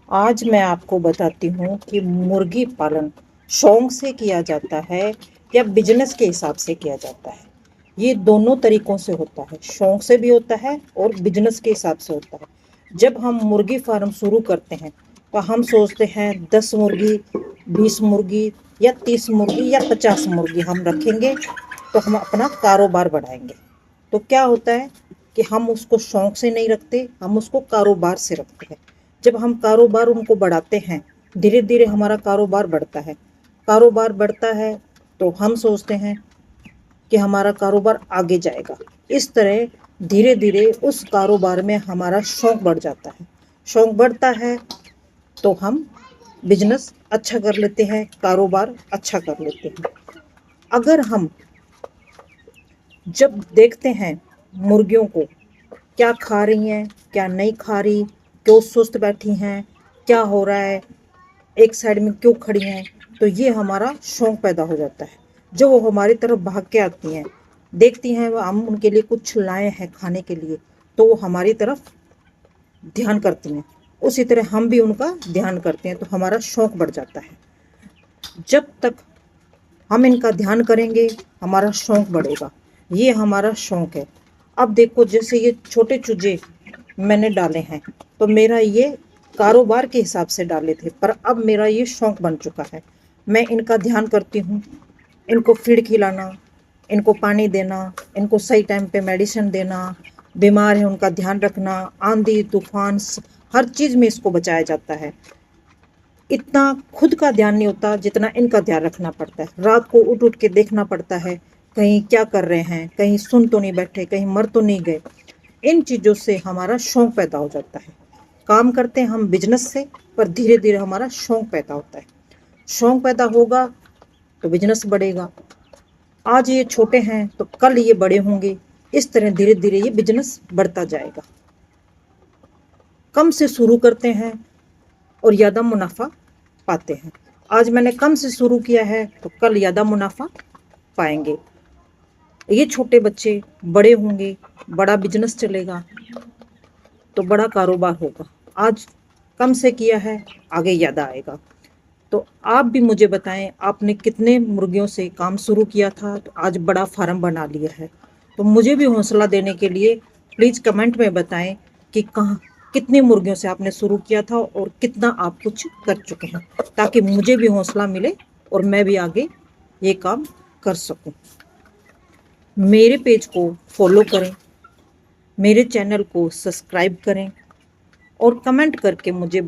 आज मैं आपको बताती हूँ कि मुर्गी पालन शौक से किया जाता है या बिजनेस के हिसाब से किया जाता है। ये दोनों तरीकों से होता है, शौक से भी होता है और बिजनेस के हिसाब से होता है। जब हम मुर्गी फार्म शुरू करते हैं तो हम सोचते हैं 10 मुर्गी, 20 मुर्गी या 30 मुर्गी या 50 मुर्गी हम रखेंगे तो हम अपना कारोबार बढ़ाएंगे। तो क्या होता है कि हम उसको शौक से नहीं रखते, हम उसको कारोबार से रखते हैं। जब हम कारोबार उनको बढ़ाते हैं, धीरे धीरे हमारा कारोबार बढ़ता है। कारोबार बढ़ता है तो हम सोचते हैं कि हमारा कारोबार आगे जाएगा। इस तरह धीरे धीरे उस कारोबार में हमारा शौक बढ़ जाता है। शौक बढ़ता है तो हम बिजनेस अच्छा कर लेते हैं, कारोबार अच्छा कर लेते हैं। अगर हम जब देखते हैं मुर्गियों को क्या खा रही हैं, क्या नहीं खा रही, क्यों सुस्त बैठी हैं, क्या हो रहा है, एक साइड में क्यों खड़ी हैं, तो ये हमारा शौक पैदा हो जाता है। जो वो हमारी तरफ भाग के आती हैं, देखती हैं वो हम उनके लिए कुछ लाए हैं खाने के लिए, तो वो हमारी तरफ ध्यान करती हैं। उसी तरह हम भी उनका ध्यान करते हैं तो हमारा शौक बढ़ जाता है। जब तक हम इनका ध्यान करेंगे हमारा शौक बढ़ेगा। ये हमारा शौक है। अब देखो जैसे ये छोटे चूजे मैंने डाले हैं तो मेरा ये कारोबार के हिसाब से डाले थे, पर अब मेरा ये शौक बन चुका है। मैं इनका ध्यान करती हूँ, इनको फीड खिलाना, इनको पानी देना, इनको सही टाइम पे मेडिसिन देना, बीमार है उनका ध्यान रखना, आंधी तूफान हर चीज़ में इसको बचाया जाता है। इतना खुद का ध्यान नहीं होता जितना इनका ध्यान रखना पड़ता है। रात को उठ उठ के देखना पड़ता है कहीं क्या कर रहे हैं, कहीं सुन तो नहीं बैठे, कहीं मर तो नहीं गए। इन चीज़ों से हमारा शौक पैदा हो जाता है। काम करते हैं हम बिजनेस से, पर धीरे धीरे हमारा शौक पैदा होता है। शौक पैदा होगा तो बिजनेस बढ़ेगा। आज ये छोटे हैं तो कल ये बड़े होंगे। इस तरह धीरे धीरे ये बिजनेस बढ़ता जाएगा। कम से शुरू करते हैं और ज़्यादा मुनाफा पाते हैं। आज मैंने कम से शुरू किया है तो कल ज़्यादा मुनाफा पाएंगे। ये छोटे बच्चे बड़े होंगे, बड़ा बिजनेस चलेगा तो बड़ा कारोबार होगा। आज कम से किया है, आगे ज़्यादा आएगा। तो आप भी मुझे बताएं, आपने कितने मुर्गियों से काम शुरू किया था तो आज बड़ा फार्म बना लिया है। तो मुझे भी हौसला देने के लिए प्लीज़ कमेंट में बताएं कि कहाँ कितनी मुर्गियों से आपने शुरू किया था और कितना आप कुछ कर चुके हैं, ताकि मुझे भी हौसला मिले और मैं भी आगे ये काम कर सकूं। मेरे पेज को फॉलो करें, मेरे चैनल को सब्सक्राइब करें और कमेंट करके मुझे